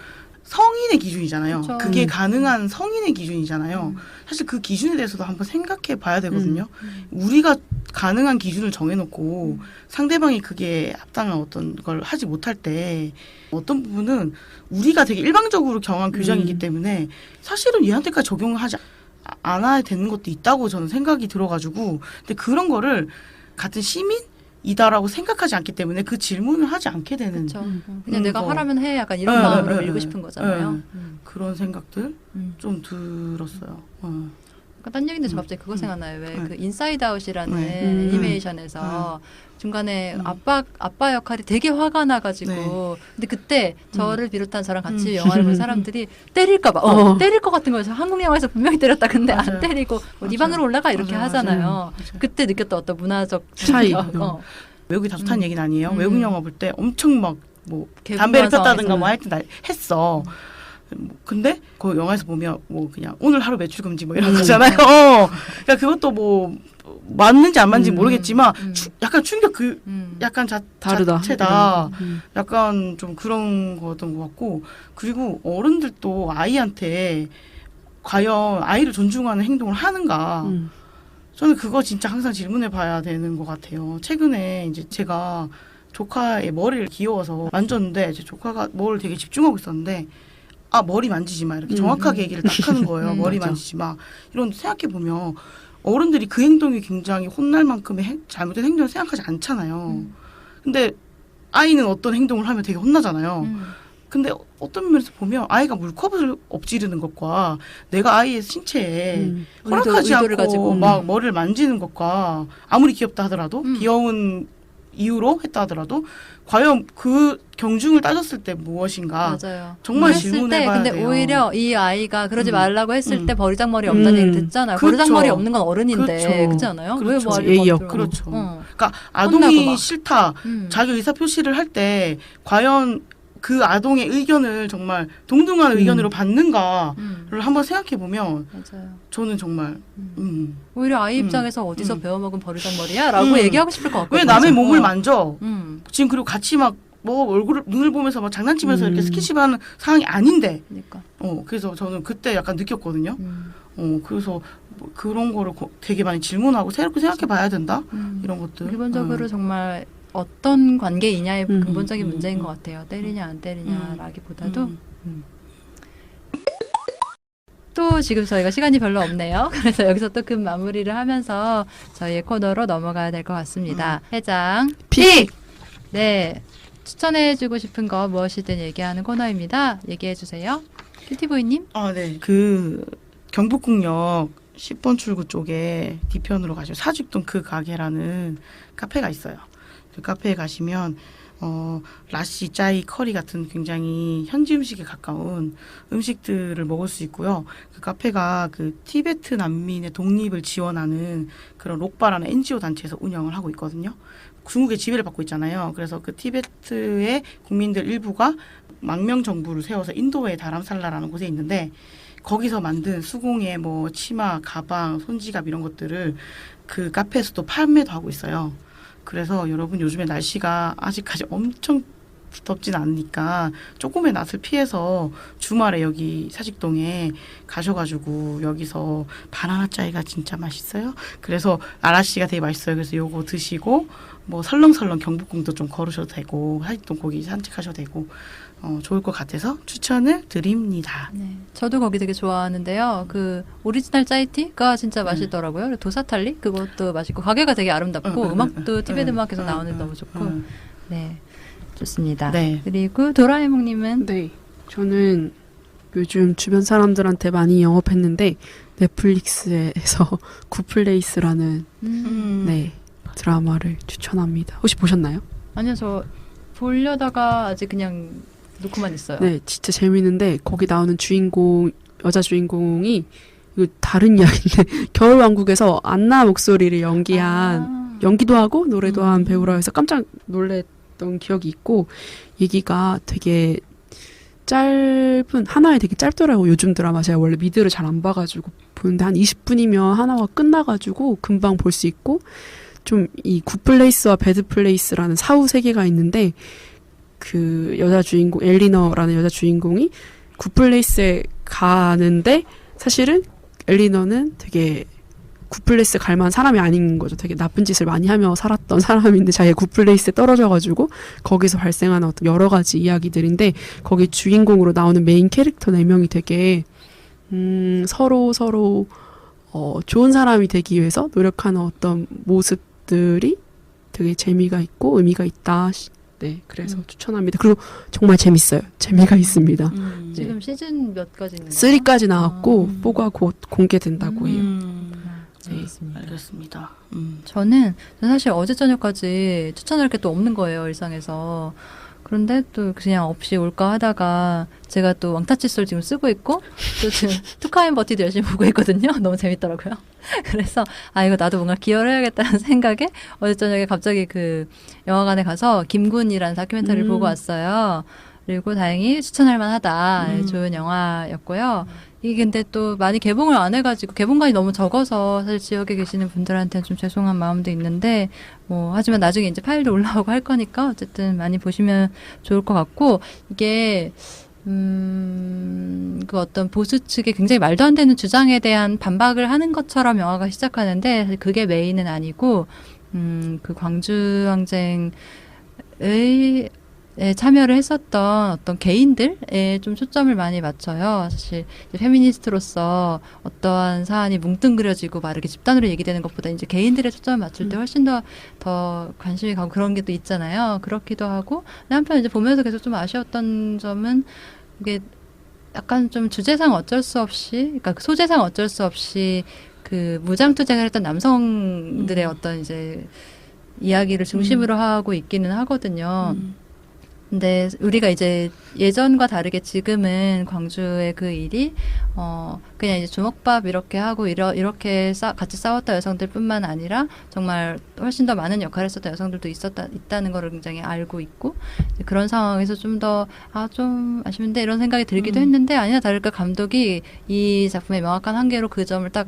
성인의 기준이잖아요. 그쵸. 그게 가능한 성인의 기준이잖아요. 사실 그 기준에 대해서도 한번 생각해 봐야 되거든요. 우리가 가능한 기준을 정해놓고 상대방이 그게 합당한 어떤 걸 하지 못할 때 어떤 부분은 우리가 되게 일방적으로 정한 규정이기 때문에 사실은 얘한테까지 적용을 하지 않아야 되는 것도 있다고 저는 생각이 들어가지고 근데 그런 거를 같은 시민이다라고 생각하지 않기 때문에 그 질문을 하지 않게 되는 그렇죠. 그냥 내가 하라면 해 약간 이런 마음으로 밀고 싶은 거잖아요. 그런 생각들 좀 들었어요. 그러니까 딴 얘기인데 저 갑자기 그거 생각나요. 왜 그 인사이드 아웃이라는 네. 애니메이션에서 중간에 아빠 역할이 되게 화가 나가지고 네. 근데 그때 저를 비롯한 저랑 같이 영화를 본 사람들이 때릴까봐 때릴 것 같은 거에서 한국 영화에서 분명히 때렸다 근데 맞아요. 안 때리고 네 방으로 올라가 이렇게 맞아요. 하잖아요. 맞아요. 그때 느꼈던 어떤 문화적 차이. 외국이 다 좋다는 얘기는 아니에요. 외국 영화 볼 때 엄청 막 뭐 개구만 담배를 폈다든가 상황에서는. 뭐 하여튼 했어. 근데 그 영화에서 보면 뭐 그냥 오늘 하루 매출 금지 뭐 이런 거잖아요. 그러니까 그것도 뭐 맞는지 안 맞는지 모르겠지만 약간 충격 약간 다르다. 자체다. 약간 좀 그런 거였던 것 같고 그리고 어른들도 아이한테 과연 아이를 존중하는 행동을 하는가. 저는 그거 진짜 항상 질문해 봐야 되는 것 같아요. 최근에 이제 제가 조카의 머리를 귀여워서 만졌는데 제 조카가 뭘 되게 집중하고 있었는데 머리 만지지 마 이렇게 정확하게 얘기를 딱 하는 거예요. 머리 맞아. 만지지 마. 이런 생각해 보면 어른들이 그 행동이 굉장히 혼날 만큼의 잘못된 행동을 생각하지 않잖아요. 근데 아이는 어떤 행동을 하면 되게 혼나잖아요. 근데 어떤 면에서 보면 아이가 물컵을 엎지르는 것과 내가 아이의 신체에 허락하지 의도를 않고 가지고. 막 머리를 만지는 것과 아무리 귀엽다 하더라도 귀여운 이유로 했다 하더라도 과연 그 경중을 따졌을 때 무엇인가 맞아요. 정말 했을 때 질문해봐야 근데 돼요. 오히려 이 아이가 그러지 말라고 했을 때 버리장머리 음. 없다는 얘기 듣잖아요. 그렇죠. 버리장머리 없는 건 어른인데 그렇죠. 그렇지 않아요? 그렇죠. 왜 예의 없고. 그렇죠. 어. 그러니까 혼나고 아동이 막. 싫다 자기 의사 표시를 할 때 과연 그 아동의 의견을 정말 동등한 의견으로 받는가를 한번 생각해 보면 맞아요. 저는 정말 오히려 아이 입장에서 어디서 배워먹은 버리장머리야?라고 얘기하고 싶을 것 같거든요. 왜 남의 몸을 만져? 음. 지금 그리고 같이 막 뭐 얼굴을 눈을 보면서 막 장난치면서 이렇게 스킨십하는 상황이 아닌데. 그러니까. 그래서 저는 그때 약간 느꼈거든요. 그래서 뭐 그런 거를 되게 많이 질문하고 새롭게 생각해 봐야 된다. 이런 것들. 기본적으로 정말 어떤 관계이냐의 근본적인 문제인 것 같아요. 때리냐 안 때리냐라기보다도. 또 지금 저희가 시간이 별로 없네요. 그래서 여기서 또 급 마무리를 하면서 저희의 코너로 넘어가야 될 것 같습니다. 회장 픽! 네, 추천해주고 싶은 거 무엇이든 얘기하는 코너입니다. 얘기해주세요. 큐티보이님. 네. 그 경복궁역 10번 출구 쪽에 뒤편으로 가시면 사직동 그 가게라는 카페가 있어요. 그 카페에 가시면 라시, 짜이, 커리 같은 굉장히 현지 음식에 가까운 음식들을 먹을 수 있고요. 그 카페가 그 티베트 난민의 독립을 지원하는 그런 록바라는 NGO 단체에서 운영을 하고 있거든요. 중국의 지배를 받고 있잖아요. 그래서 그 티베트의 국민들 일부가 망명 정부를 세워서 인도의 다람살라라는 곳에 있는데 거기서 만든 수공예 뭐 치마, 가방, 손지갑 이런 것들을 그 카페에서도 판매도 하고 있어요. 그래서 여러분 요즘에 날씨가 아직까지 엄청 덥진 않으니까 조금의 낯을 피해서 주말에 여기 사직동에 가셔가지고 여기서 바나나 짜이가 진짜 맛있어요. 그래서 아라씨가 되게 맛있어요. 그래서 요거 드시고 뭐 설렁설렁 경복궁도 좀 걸으셔도 되고 사직동 거기 산책하셔도 되고 좋을 것 같아서 추천을 드립니다. 네, 저도 거기 되게 좋아하는데요. 그 오리지널 짜이티가 진짜 맛있더라고요. 그리고 도사탈리 그것도 맛있고 가게가 되게 아름답고 음악도 티베트 음악에서 나오는데 너무 좋고 네 좋습니다. 네. 그리고 도라에몽님은 네. 저는 요즘 주변 사람들한테 많이 영업했는데 넷플릭스에서 굿플레이스라는 네 드라마를 추천합니다. 혹시 보셨나요? 아니요 저 보려다가 아직 그냥 놓고만 있어요. 네, 진짜 재밌는데 거기 나오는 주인공 여자 주인공이 이거 다른 이야기인데 겨울왕국에서 안나 목소리를 연기한 연기도 하고 노래도 한 배우라 해서 깜짝 놀랐던 기억이 있고 얘기가 되게 짧은 하나에 되게 짧더라고요. 요즘 드라마 제가 원래 미드를 잘 안 봐가지고 보는데 한 20분이면 하나가 끝나가지고 금방 볼 수 있고 좀 이 굿플레이스와 배드플레이스라는 사후 세계가 있는데 그 여자 주인공 엘리너라는 여자 주인공이 굿플레이스에 가는데 사실은 엘리너는 되게 굿플레이스 갈 만한 사람이 아닌 거죠. 되게 나쁜 짓을 많이 하며 살았던 사람인데 자기가 굿플레이스에 떨어져가지고 거기서 발생하는 어떤 여러 가지 이야기들인데 거기 주인공으로 나오는 메인 캐릭터 4명이 되게 서로 좋은 사람이 되기 위해서 노력하는 어떤 모습들이 되게 재미가 있고 의미가 있다. 네, 그래서 추천합니다. 그리고 정말 재밌어요. 재미가 있습니다. 지금 시즌 몇 가지 있는 거예요? 3까지 나왔고 4가 곧 공개된다고 해요. 재밌습니다. 알겠습니다. 저는 사실 어제 저녁까지 추천할 게 또 없는 거예요, 일상에서. 그런데 또 그냥 없이 올까 하다가 제가 또 왕타칫솔 지금 쓰고 있고 또 지금 투카인버티도 열심히 보고 있거든요. 너무 재밌더라고요. 그래서 이거 나도 뭔가 기여를 해야겠다는 생각에 어제 저녁에 갑자기 그 영화관에 가서 김군이라는 다큐멘터리를 보고 왔어요. 그리고 다행히 추천할 만하다. 좋은 영화였고요. 이게 근데 또 많이 개봉을 안 해가지고 개봉관이 너무 적어서 사실 지역에 계시는 분들한테는 좀 죄송한 마음도 있는데 하지만 나중에 이제 파일도 올라오고 할 거니까 어쨌든 많이 보시면 좋을 것 같고 이게 그 어떤 보수 측의 굉장히 말도 안 되는 주장에 대한 반박을 하는 것처럼 영화가 시작하는데 사실 그게 메인은 아니고 그 광주 항쟁의 참여를 했었던 어떤 개인들에 좀 초점을 많이 맞춰요. 사실 이제 페미니스트로서 어떠한 사안이 뭉뚱그려지고 막 이렇게 집단으로 얘기되는 것보다 이제 개인들의 초점을 맞출 때 훨씬 더 관심이 가고 그런 게 또 있잖아요. 그렇기도 하고 근데 한편 이제 보면서 계속 좀 아쉬웠던 점은 이게 약간 좀 주제상 어쩔 수 없이, 그러니까 그 소재상 어쩔 수 없이 그 무장투쟁을 했던 남성들의 어떤 이제 이야기를 중심으로 하고 있기는 하거든요. 근데 우리가 이제 예전과 다르게 지금은 광주의 그 일이 그냥 이제 주먹밥 이렇게 하고 이렇게 같이 싸웠던 여성들뿐만 아니라 정말 훨씬 더 많은 역할을 했었던 여성들도 있다는 거를 굉장히 알고 있고 그런 상황에서 좀 더 좀 아쉬운데 이런 생각이 들기도 했는데 아니나 다를까 감독이 이 작품의 명확한 한계로 그 점을 딱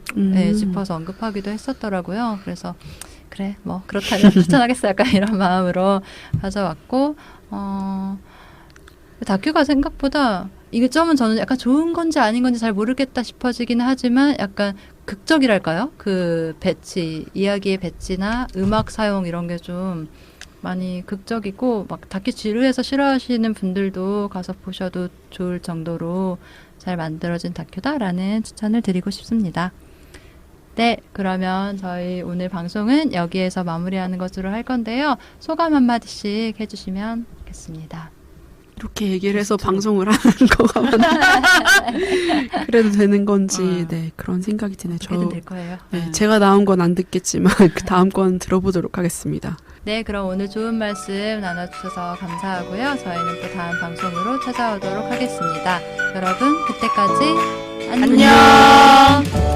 짚어서 언급하기도 했었더라고요. 그래서 그래 뭐 그렇다면 추천하겠어 약간 이런 마음으로 가져왔고 다큐가 생각보다 이게 점은 저는 약간 좋은 건지 아닌 건지 잘 모르겠다 싶어지기는 하지만 약간 극적이랄까요? 그 배치, 이야기의 배치나 음악 사용 이런 게 좀 많이 극적이고 막 다큐 지루해서 싫어하시는 분들도 가서 보셔도 좋을 정도로 잘 만들어진 다큐다라는 추천을 드리고 싶습니다. 네, 그러면 저희 오늘 방송은 여기에서 마무리하는 것으로 할 건데요. 소감 한마디씩 해주시면 좋겠습니다. 이렇게 얘기를 해서 방송을 하는 거가 그래도 되는 건지 네 그런 생각이 드네요. 어떻게든 될 거예요. 네, 제가 나온 건 안 듣겠지만 그 다음 건 들어보도록 하겠습니다. 네, 그럼 오늘 좋은 말씀 나눠주셔서 감사하고요. 저희는 또 다음 방송으로 찾아오도록 하겠습니다. 여러분, 그때까지 안녕!